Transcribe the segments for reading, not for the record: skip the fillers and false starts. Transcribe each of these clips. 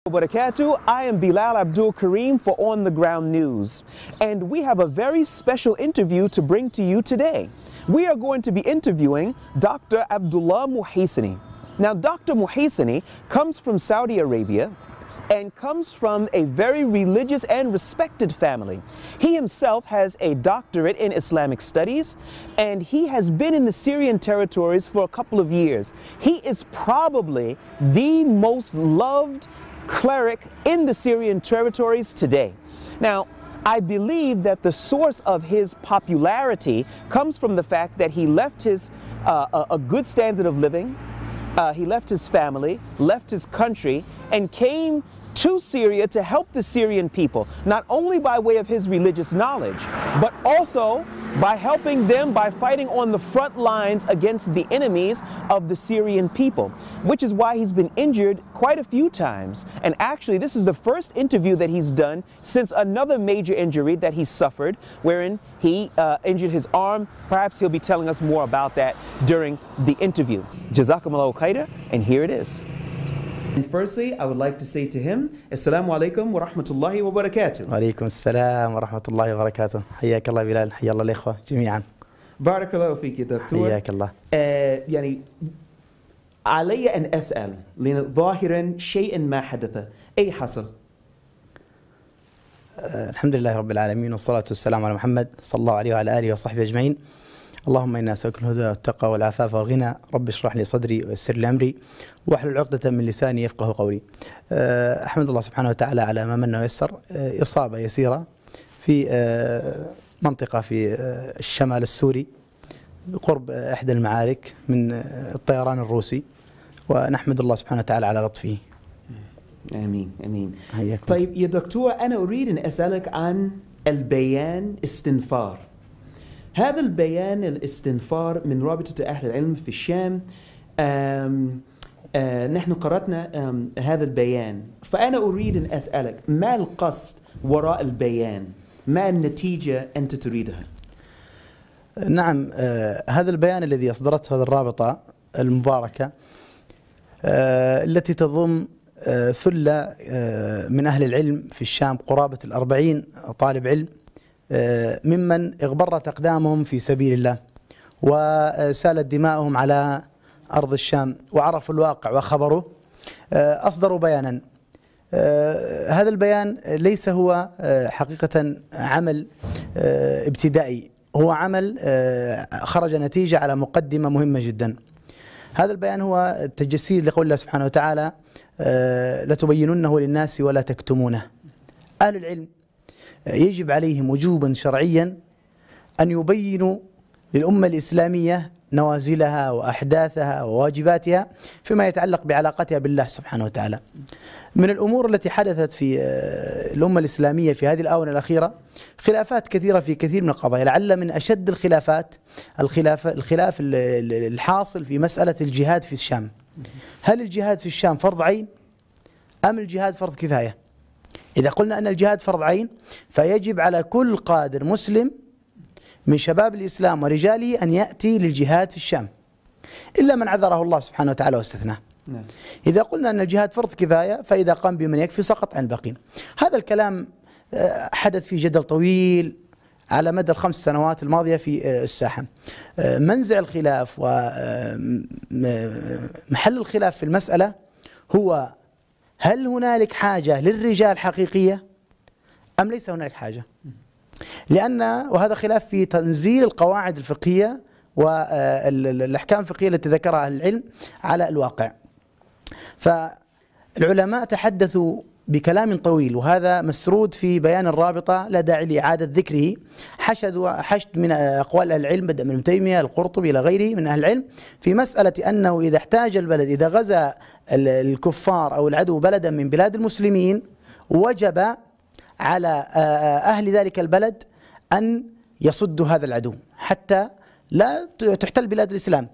Wabarakatuh. I am Bilal Abdul Kareem for On the Ground News, and we have a very special interview to bring to you today. We are going to be interviewing Dr. Abdullah Muhaysini. Now, Dr. Muhaysini comes from Saudi Arabia and comes from a very religious and respected family. He himself has a doctorate in Islamic studies, and he has been in the Syrian territories for a couple of years. He is probably the most loved cleric in the Syrian territories today. Now, I believe that the source of his popularity comes from the fact that he left his a good standard of living, he left his family, left his country, and came to Syria to help the Syrian people, not only by way of his religious knowledge, but also by helping them by fighting on the front lines against the enemies of the Syrian people, which is why he's been injured quite a few times. And actually, this is the first interview that he's done since another major injury that he suffered, wherein he injured his arm. Perhaps he'll be telling us more about that during the interview. Jazakumullahu khairan, and here it is. And firstly, I would like to say to him, Assalamu alaikum wa rahmatullahi wa barakatuh. Wa alaikum assalam wa rahmatullahi wa barakatuh. حياك الله بلال، حيا الله الإخوة جميعا. بارك الله فيك يا دكتور. حياك الله. يعني علي أن أسأل، لأن ظاهرا شيئا ما حدث، أي حصل؟ الحمد لله رب العالمين، والصلاة والسلام على محمد صلى الله عليه وعلى آله وصحبه أجمعين. اللهم إنا نسألك الهدى والتقى والعفاف والغنى. رب اشرح لي صدري ويسر لي أمري واحلل عقدة من لساني يفقه قولي. أحمد الله سبحانه وتعالى على ما من ويسر. إصابة يسيرة في منطقة في الشمال السوري قرب إحدى المعارك من الطيران الروسي، ونحمد الله سبحانه وتعالى على لطفه. آمين آمين. حياكم. طيب يا دكتور، أنا أريد أن أسألك عن البيان استنفار. هذا البيان الاستنفار من رابطة أهل العلم في الشام. نحن قرأنا هذا البيان، فأنا أريد أن أسألك ما القصد وراء البيان؟ ما النتيجة أنت تريدها؟ نعم، هذا البيان الذي أصدرته هذه الرابطة المباركة التي تضم ثلة من أهل العلم في الشام، قرابة 40 طالب علم ممن اغبرت أقدامهم في سبيل الله وسالت دماؤهم على أرض الشام وعرفوا الواقع وخبروا، أصدروا بيانا. هذا البيان ليس هو حقيقة عمل ابتدائي، هو عمل خرج نتيجة على مقدمة مهمة جدا. هذا البيان هو تجسيد لقول الله سبحانه وتعالى: لتبيننه للناس ولا تكتمونه. أهل العلم يجب عليهم وجوبا شرعيا أن يبينوا للأمة الإسلامية نوازلها وأحداثها وواجباتها فيما يتعلق بعلاقتها بالله سبحانه وتعالى. من الأمور التي حدثت في الأمة الإسلامية في هذه الآونة الأخيرة خلافات كثيرة في كثير من القضايا، لعل من أشد الخلافات الخلاف الحاصل في مسألة الجهاد في الشام. هل الجهاد في الشام فرض عين أم الجهاد فرض كفاية؟ إذا قلنا أن الجهاد فرض عين فيجب على كل قادر مسلم من شباب الإسلام ورجاله أن يأتي للجهاد في الشام، إلا من عذره الله سبحانه وتعالى واستثناه. إذا قلنا أن الجهاد فرض كفاية فإذا قام بمن يكفي سقط عن الباقين. هذا الكلام حدث فيه جدل طويل على مدى ال5 سنوات الماضية في الساحة. منزع الخلاف ومحل الخلاف في المسألة هو: هل هنالك حاجة للرجال حقيقية أم ليس هنالك حاجة؟ وهذا خلاف في تنزيل القواعد الفقهية والأحكام الفقهية التي ذكرها أهل العلم على الواقع. فالعلماء تحدثوا بكلام طويل، وهذا مسرود في بيان الرابطة لا داعي لإعادة ذكره. حشد من أقوال أهل العلم، بدأ من ابن تيمية، القرطبي، إلى غيره من أهل العلم، في مسألة أنه إذا احتاج البلد، إذا غزا الكفار أو العدو بلدا من بلاد المسلمين، وجب على أهل ذلك البلد أن يصدوا هذا العدو حتى لا تحتل بلاد الإسلام.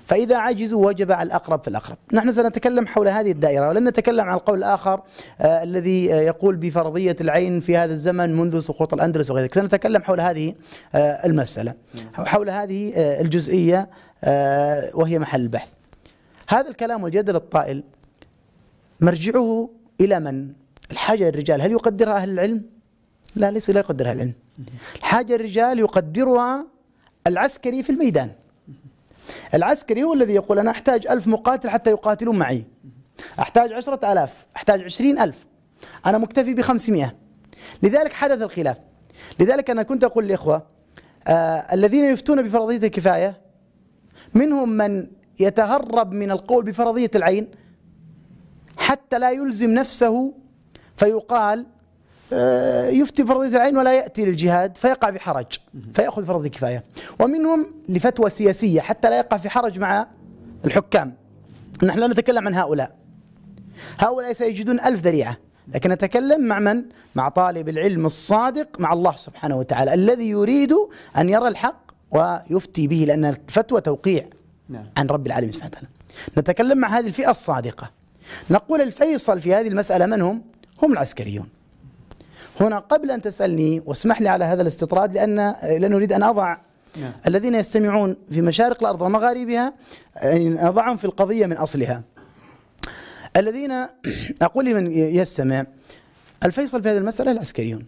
فإذا عجزوا وجب على الأقرب فالأقرب. نحن سنتكلم حول هذه الدائرة، ولن نتكلم عن القول الآخر الذي يقول بفرضية العين في هذا الزمن منذ سقوط الأندلس وغير ذلك. سنتكلم حول هذه المسألة، حول هذه الجزئية وهي محل البحث. هذا الكلام والجدل الطائل مرجعه إلى من؟ الحاجة للرجال هل يقدرها أهل العلم؟ لا، ليس لا يقدرها العلم. الحاجة للرجال يقدرها العسكري في الميدان. العسكري هو الذي يقول أنا أحتاج 1000 مقاتل حتى يقاتلون معي، أحتاج 10,000، أحتاج 20,000، أنا مكتفي ب500. لذلك حدث الخلاف. لذلك أنا كنت أقول للإخوة الذين يفتون بفرضية الكفاية منهم من يتهرب من القول بفرضية العين حتى لا يلزم نفسه، فيقال يفتي بفرضية العين ولا يأتي للجهاد فيقع في حرج فيأخذ فرض الكفاية. ومنهم لفتوى سياسية حتى لا يقع في حرج مع الحكام. نحن لا نتكلم عن هؤلاء سيجدون 1000 ذريعة، لكن نتكلم مع من؟ مع طالب العلم الصادق مع الله سبحانه وتعالى الذي يريد أن يرى الحق ويفتي به، لأن الفتوى توقيع عن رب العالمين سبحانه وتعالى. نتكلم مع هذه الفئة الصادقة. نقول الفيصل في هذه المسألة من هم؟ هم العسكريون. هنا قبل أن تسألني واسمح لي على هذا الاستطراد لأن أريد أن أضع الذين يستمعون في مشارق الأرض ومغاربها، يعني أضعهم في القضية من أصلها. الذين أقول لمن يستمع الفيصل في هذه المسألة العسكريون.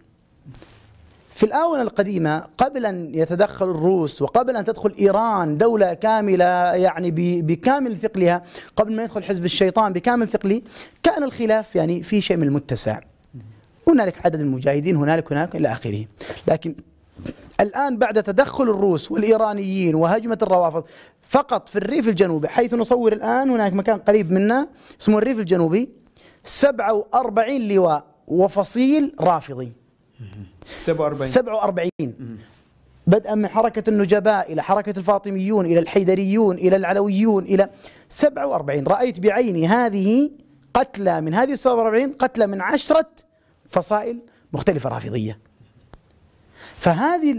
في الآونة القديمة قبل أن يتدخل الروس وقبل أن تدخل إيران دولة كاملة يعني بكامل ثقلها، قبل ما يدخل حزب الشيطان بكامل ثقله، كان الخلاف يعني في شيء من المتسع. هنالك عدد المجاهدين، هنالك إلى آخره. لكن الآن بعد تدخل الروس والإيرانيين وهجمة الروافض فقط في الريف الجنوبي، حيث نصور الآن هناك مكان قريب منا اسمه الريف الجنوبي 47 لواء وفصيل رافضي. 47 بدءا من حركة النجباء إلى حركة الفاطميون إلى الحيدريون إلى العلويون إلى 47. رأيت بعيني هذه قتلى من هذه 47 قتلى من 10 فصائل مختلفة رافضية. فهذه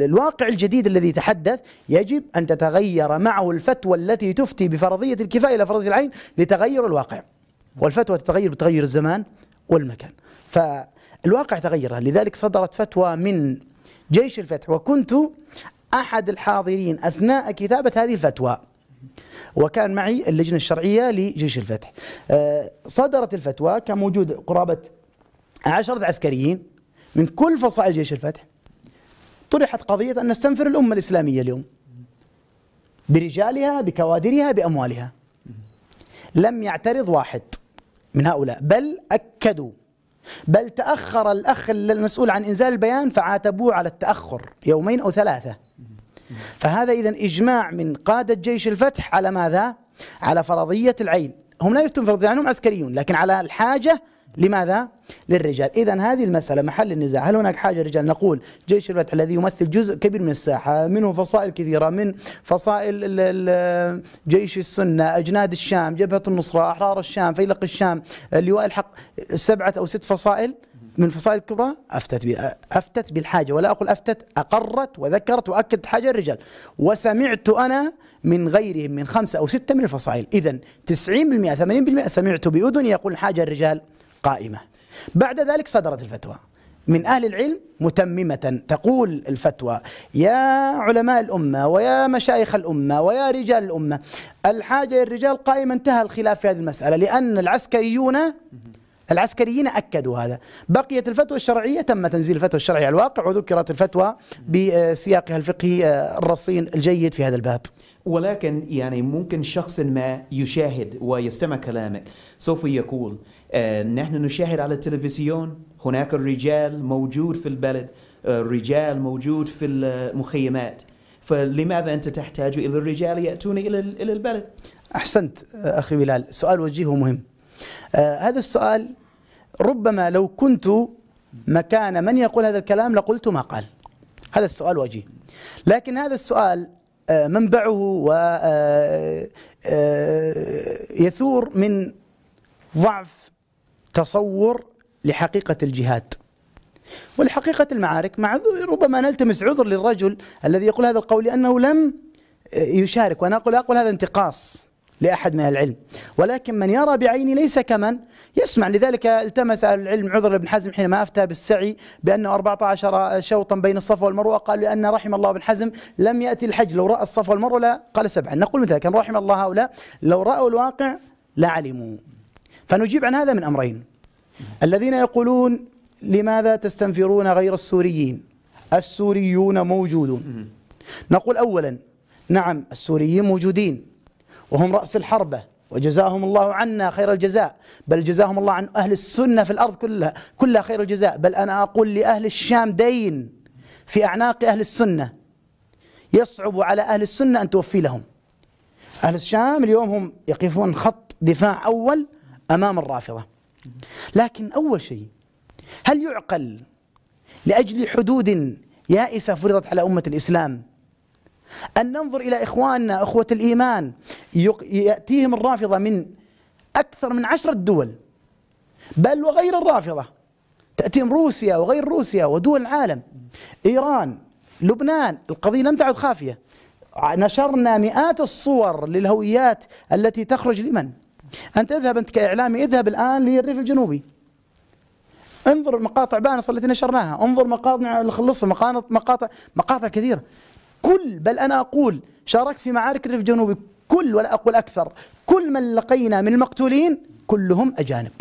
الواقع الجديد الذي تحدث يجب أن تتغير معه الفتوى التي تفتي بفرضية الكفاية إلى فرضية العين لتغير الواقع، والفتوى تتغير بتغير الزمان والمكان. فالواقع تغير، لذلك صدرت فتوى من جيش الفتح، وكنت أحد الحاضرين أثناء كتابة هذه الفتوى، وكان معي اللجنة الشرعية لجيش الفتح. صدرت الفتوى، كان موجود قرابة 10 عسكريين من كل فصائل جيش الفتح. طرحت قضية أن نستنفر الأمة الإسلامية اليوم برجالها بكوادرها بأموالها. لم يعترض واحد من هؤلاء، بل أكدوا، بل تأخر الأخ المسؤول عن إنزال البيان فعاتبوه على التأخر 2 أو 3. فهذا إذن إجماع من قادة جيش الفتح على ماذا؟ على فرضية العين. هم لا يفتون فرضية العين، هم عسكريون، لكن على الحاجة لماذا؟ للرجال. إذن هذه المسألة محل النزاع. هل هناك حاجة للرجال؟ نقول جيش الفتح الذي يمثل جزء كبير من الساحة، منه فصائل كثيرة، من فصائل جيش السنة، أجناد الشام، جبهة النصرة، أحرار الشام، فيلق الشام، لواء الحق، 7 أو 6 فصائل من فصائل الكبرى أفتت بالحاجة، ولا أقول أفتت، أقرت وذكرت وأكدت حاجة الرجال. وسمعت أنا من غيرهم من 5 أو 6 من الفصائل. إذن 90% 80% سمعت بأذني يقول حاجة الرجال قائمة. بعد ذلك صدرت الفتوى من أهل العلم متممة، تقول الفتوى: يا علماء الأمة ويا مشايخ الأمة ويا رجال الأمة، الحاجة للرجال قائمة. انتهى الخلاف في هذه المسألة، لأن العسكريين أكدوا هذا. بقيت الفتوى الشرعية، تم تنزيل الفتوى الشرعية على الواقع، وذكرت الفتوى بسياقها الفقهي الرصين الجيد في هذا الباب. ولكن يعني ممكن شخص ما يشاهد ويستمع كلامك سوف يقول نحن نشاهد على التلفزيون هناك الرجال موجود في البلد، الرجال موجود في المخيمات، فلماذا أنت تحتاج إلى الرجال يأتون إلى البلد؟ أحسنت أخي بلال، سؤال وجيه مهم. هذا السؤال ربما لو كنت مكان من يقول هذا الكلام لقلت ما قال. هذا السؤال وجيه، لكن هذا السؤال منبعه ويثور من ضعف تصور لحقيقة الجهاد ولحقيقة المعارك. مع ربما نلتمس عذر للرجل الذي يقول هذا القول لأنه لم يشارك، وأنا أقول هذا انتقاص لأحد من العلم، ولكن من يرى بعيني ليس كمن يسمع. لذلك التمس العلم عذر لابن حزم حينما أفتى بالسعي بأنه 14 شوطا بين الصفا والمروة، قال لأن رحم الله ابن حزم لم يأتي الحج لو رأى الصفا والمروة لا قال 7. نقول مثل كان رحم الله هؤلاء لو رأوا الواقع لا علموا. فنجيب عن هذا من أمرين: الذين يقولون لماذا تستنفرون غير السوريين؟ السوريون موجودون. نقول أولا نعم السوريين موجودين وهم رأس الحربة وجزاهم الله عنا خير الجزاء، بل جزاهم الله عن أهل السنة في الأرض كلها خير الجزاء. بل أنا أقول لأهل الشام دين في أعناق أهل السنة يصعب على أهل السنة أن توفي لهم. أهل الشام اليوم هم يقفون خط دفاع أول أمام الرافضة. لكن أول شيء، هل يعقل لأجل حدود يائسة فرضت على أمة الإسلام أن ننظر إلى إخواننا أخوة الإيمان يأتيهم الرافضة من أكثر من 10 دول، بل وغير الرافضة تأتيهم روسيا وغير روسيا ودول العالم، إيران، لبنان، القضية لم تعد خافية. نشرنا مئات الصور للهويات التي تخرج لمن؟ أنت كإعلامي اذهب الآن للريف الجنوبي، انظر مقاطع بانص التي نشرناها، انظر مقاطع الخلص، مقاطع كثيرة. بل أنا أقول شاركت في معارك الريف الجنوبي، ولا أقول أكثر، كل من لقينا من المقتولين كلهم أجانب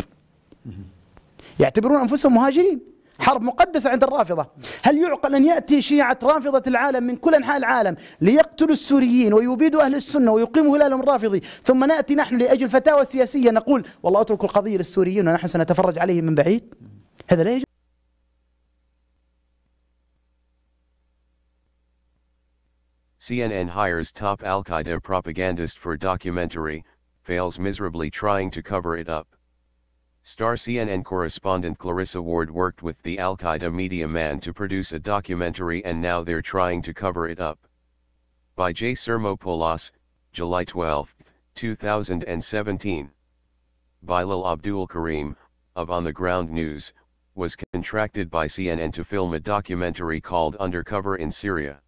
يعتبرون أنفسهم مهاجرين. حرب مقدسة عند الرافضة. هل يعقل أن يأتي شيعة رافضة العالم من كل أنحاء العالم ليقتلوا السوريين ويبيدوا أهل السنة ويقيموا هلالهم الرافضي، ثم نأتي نحن لأجل فتاوى سياسية نقول والله اتركوا القضية للسوريين ونحن سنتفرج عليهم من بعيد؟ هذا لا يجوز. CNN hires top al-Qaeda propagandist for documentary, fails miserably trying to cover it up. Star CNN correspondent Clarissa Ward worked with the al-Qaeda media man to produce a documentary and now they're trying to cover it up. By J. Sermopoulos, July 12, 2017. Bilal Abdul Karim, of On the Ground News, was contracted by CNN to film a documentary called Undercover in Syria.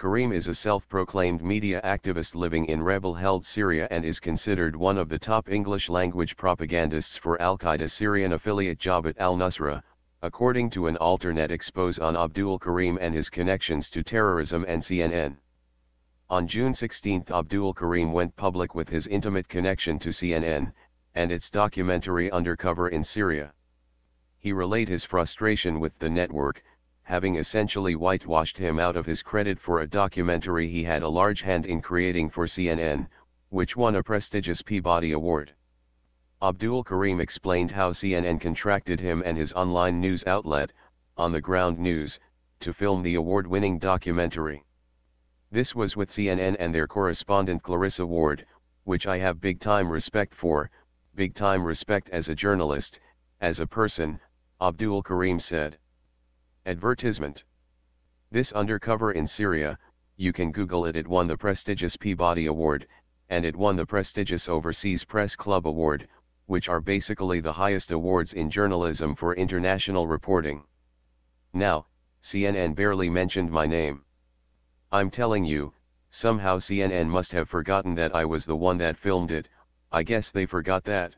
Karim is a self-proclaimed media activist living in rebel-held Syria and is considered one of the top English-language propagandists for al-Qaeda Syrian affiliate Jabhat al-Nusra, according to an alternate expose on Abdul Karim and his connections to terrorism and CNN. On June 16, Abdul Karim went public with his intimate connection to CNN, and its documentary Undercover in Syria. He relayed his frustration with the network, having essentially whitewashed him out of his credit for a documentary he had a large hand in creating for CNN, which won a prestigious Peabody Award. Abdul Karim explained how CNN contracted him and his online news outlet, On the Ground News, to film the award-winning documentary. This was with CNN and their correspondent Clarissa Ward, which I have big-time respect for, big-time respect as a journalist, as a person, Abdul Karim said. Advertisement. This Undercover in Syria, you can Google it. It won the prestigious Peabody Award, and it won the prestigious Overseas Press Club Award, which are basically the highest awards in journalism for international reporting. Now, CNN barely mentioned my name. I'm telling you, somehow CNN must have forgotten that I was the one that filmed it. I guess they forgot that.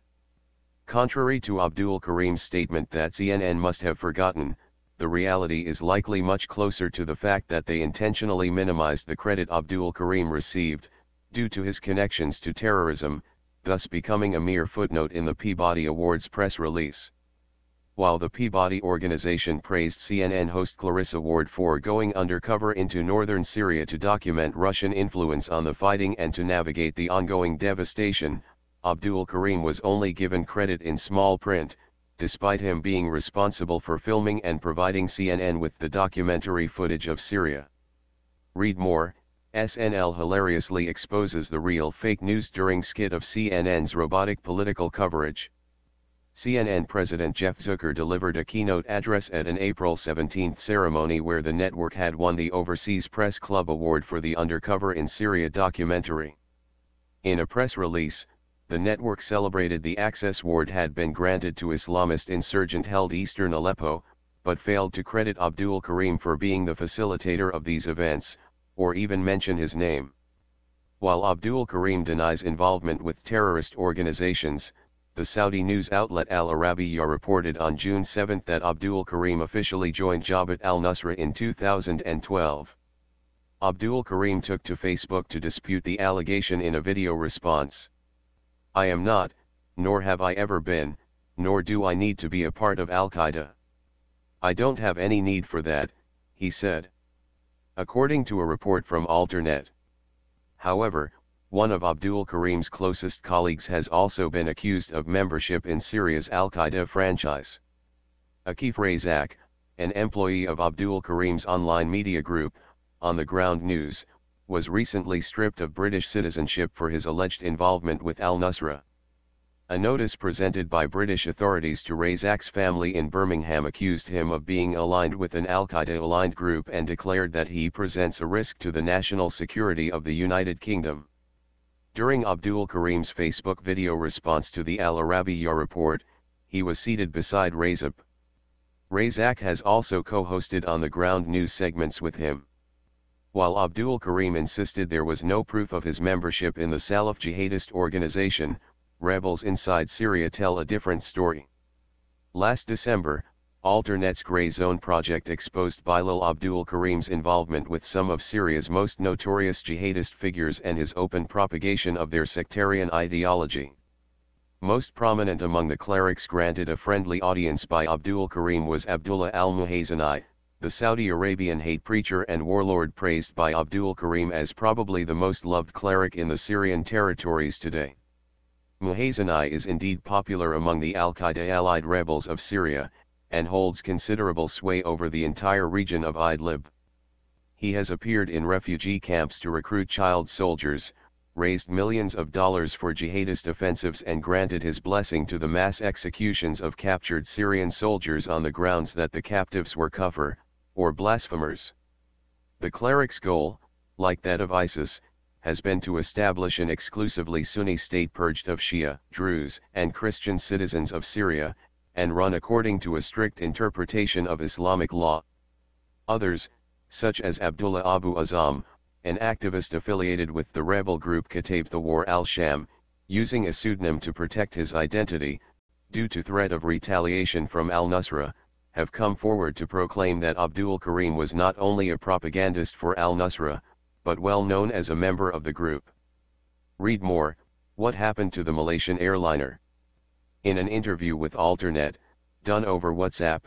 Contrary to Abdul Karim's statement that CNN must have forgotten, the reality is likely much closer to the fact that they intentionally minimized the credit Abdul Karim received, due to his connections to terrorism, thus becoming a mere footnote in the Peabody Awards press release. While the Peabody organization praised CNN host Clarissa Ward for going undercover into northern Syria to document Russian influence on the fighting and to navigate the ongoing devastation, Abdul Karim was only given credit in small print, despite him being responsible for filming and providing CNN with the documentary footage of Syria. Read more. SNL hilariously exposes the real fake news during skit of CNN's robotic political coverage. CNN President Jeff Zucker delivered a keynote address at an April 17 ceremony where the network had won the Overseas Press Club Award for the Undercover in Syria documentary. In a press release, the network celebrated the access award had been granted to Islamist insurgent held eastern Aleppo, but failed to credit Abdul Karim for being the facilitator of these events, or even mention his name. While Abdul Karim denies involvement with terrorist organizations, the Saudi news outlet Al Arabiya reported on June 7 that Abdul Karim officially joined Jabhat al-Nusra in 2012. Abdul Karim took to Facebook to dispute the allegation in a video response. I am not, nor have I ever been, nor do I need to be a part of al-Qaeda. I don't have any need for that, he said. According to a report from Alternet. However, one of Abdul Karim's closest colleagues has also been accused of membership in Syria's al-Qaeda franchise. Akif Razak, an employee of Abdul Karim's online media group, On the Ground News, was recently stripped of British citizenship for his alleged involvement with al-Nusra. A notice presented by British authorities to Razak's family in Birmingham accused him of being aligned with an al-Qaeda-aligned group and declared that he presents a risk to the national security of the United Kingdom. During Abdul Karim's Facebook video response to the Al Arabiya report, he was seated beside Razak. Razak has also co-hosted On the Ground News segments with him. While Abdul Karim insisted there was no proof of his membership in the Salaf jihadist organization, rebels inside Syria tell a different story. Last December, Alternet's Grey Zone project exposed Bilal Abdul Karim's involvement with some of Syria's most notorious jihadist figures and his open propagation of their sectarian ideology. Most prominent among the clerics granted a friendly audience by Abdul Karim was Abdullah al-Muhayzini, the Saudi Arabian hate preacher and warlord praised by Abdul Karim as probably the most loved cleric in the Syrian territories today. Muhayzini is indeed popular among the al-Qaeda-allied rebels of Syria, and holds considerable sway over the entire region of Idlib. He has appeared in refugee camps to recruit child soldiers, raised millions of dollars for jihadist offensives and granted his blessing to the mass executions of captured Syrian soldiers on the grounds that the captives were kafir, or blasphemers. The cleric's goal, like that of ISIS, has been to establish an exclusively Sunni state purged of Shia, Druze, and Christian citizens of Syria, and run according to a strict interpretation of Islamic law. Others, such as Abdullah Abu Azam, an activist affiliated with the rebel group Kataib Thawar al-Sham, using a pseudonym to protect his identity, due to threat of retaliation from al-Nusra, have come forward to proclaim that Abdul Karim was not only a propagandist for al-Nusra, but well known as a member of the group. Read more, What Happened to the Malaysian Airliner? In an interview with Alternet, done over WhatsApp,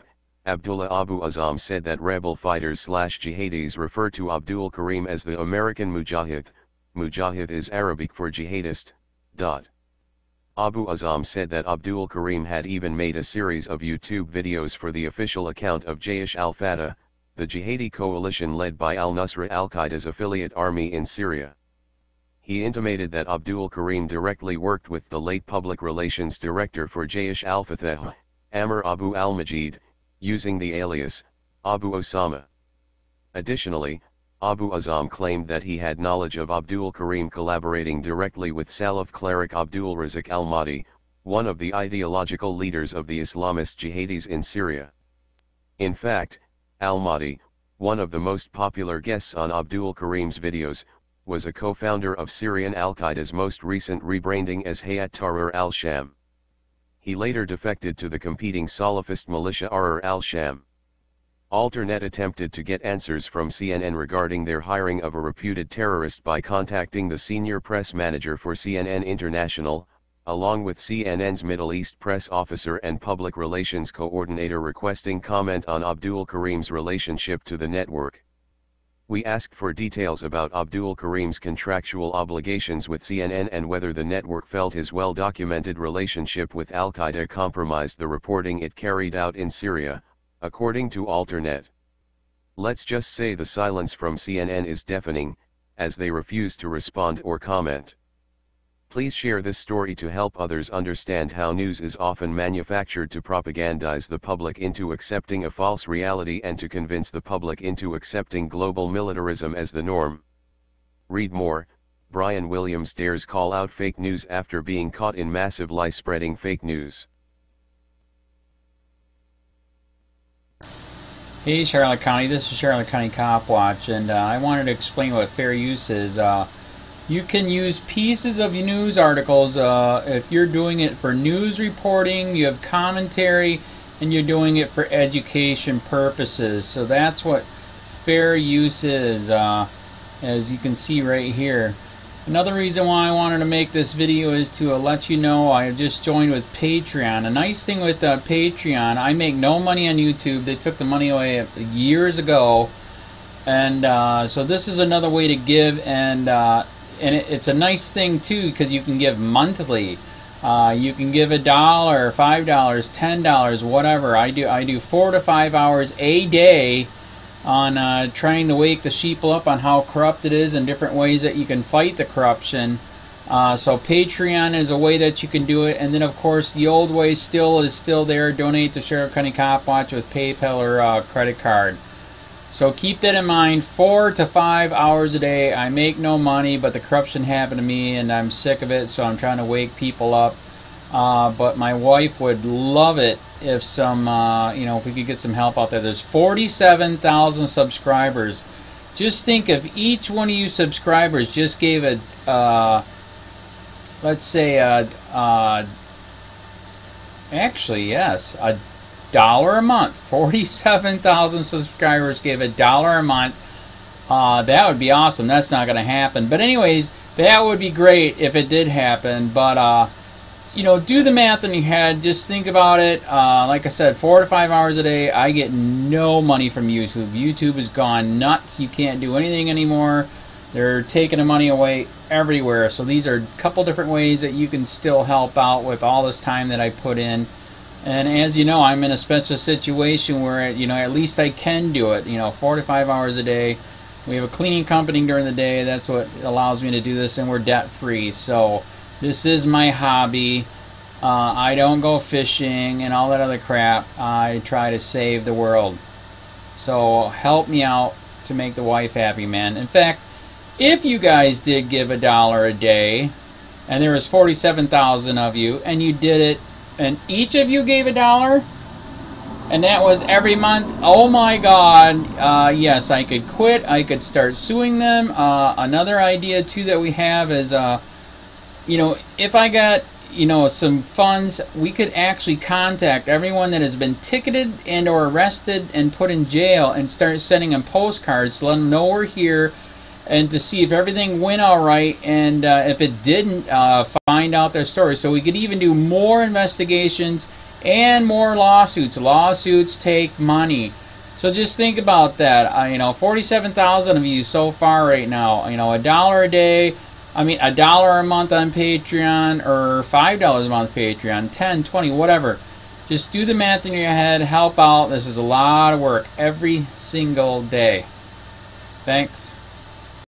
Abdullah Abu Azam said that rebel fighters/jihadis refer to Abdul Karim as the American Mujahid. Mujahid is Arabic for jihadist. Abu Azam said that Abdul Karim had even made a series of YouTube videos for the official account of Jaish al-Fatah, the jihadi coalition led by al-Nusra, al-Qaeda's affiliate army in Syria. He intimated that Abdul Karim directly worked with the late public relations director for Jaish al-Fatah, Amr Abu al-Majid, using the alias, Abu Osama. Additionally, Abu Azam claimed that he had knowledge of Abdul Karim collaborating directly with Salaf cleric Abdul Razak al-Mahdi, one of the ideological leaders of the Islamist jihadis in Syria. In fact, al-Mahdi, one of the most popular guests on Abdul Karim's videos, was a co-founder of Syrian al-Qaeda's most recent rebranding as Hayat Tahrir al-Sham. He later defected to the competing Salafist militia Ahrar al-Sham. Alternet attempted to get answers from CNN regarding their hiring of a reputed terrorist by contacting the senior press manager for CNN International, along with CNN's Middle East press officer and public relations coordinator, requesting comment on Abdul Karim's relationship to the network. We asked for details about Abdul Karim's contractual obligations with CNN and whether the network felt his well-documented relationship with al-Qaeda compromised the reporting it carried out in Syria, according to Alternet. Let's just say the silence from CNN is deafening, as they refuse to respond or comment. Please share this story to help others understand how news is often manufactured to propagandize the public into accepting a false reality and to convince the public into accepting global militarism as the norm. Read more, Brian Williams dares call out fake news after being caught in massive lie spreading fake news. Hey Charlotte County, this is Charlotte County COPWATCH, and I wanted to explain what fair use is. You can use pieces of your news articles if you're doing it for news reporting, you have commentary, and you're doing it for education purposes. So that's what fair use is, as you can see right here. Another reason why I wanted to make this video is to let you know I have just joined with Patreon. A nice thing with Patreon, I make no money on YouTube. They took the money away years ago. And so this is another way to give, and it's a nice thing too because you can give monthly. You can give $1, $5, $10, whatever. I do 4 to 5 hours a day on trying to wake the sheep up on how corrupt it is and different ways that you can fight the corruption. So Patreon is a way that you can do it, and then of course the old way is still there. Donate to Sheriff County Cop Watch with PayPal or credit card. So keep that in mind. 4 to 5 hours a day. I make no money, but the corruption happened to me and I'm sick of it, so I'm trying to wake people up. But my wife would love it if some, if we could get some help out there. There's 47,000 subscribers. Just think if each one of you subscribers just gave a, let's say, actually, yes, $1 a month. 47,000 subscribers gave $1 a month. That would be awesome. That's not going to happen. But anyways, that would be great if it did happen. But, do the math in your head. Just think about it. Like I said, 4 to 5 hours a day. I get no money from YouTube. YouTube has gone nuts. You can't do anything anymore. They're taking the money away everywhere. So these are a couple different ways that you can still help out with all this time that I put in. And as you know, I'm in a special situation where, at least I can do it, 4 to 5 hours a day. We have a cleaning company during the day. That's what allows me to do this, and we're debt-free. So this is my hobby. I don't go fishing and all that other crap. I try to save the world. So help me out to make the wife happy, man. In fact, if you guys did give $1 a day, and there was 47,000 of you, and you did it, and each of you gave $1, and that was every month, oh my God, yes, I could quit. I could start suing them. Another idea too that we have is, if I got, some funds, we could actually contact everyone that has been ticketed and or arrested and put in jail and start sending them postcards to let them know we're here, and to see if everything went all right, and if it didn't, find out their story. So we could even do more investigations and more lawsuits. Lawsuits take money. So just think about that. 47,000 of you so far right now. $1 a day. $1 a month on Patreon, or $5 a month Patreon, 10, 20, whatever. Just do the math in your head. Help out. This is a lot of work every single day. Thanks.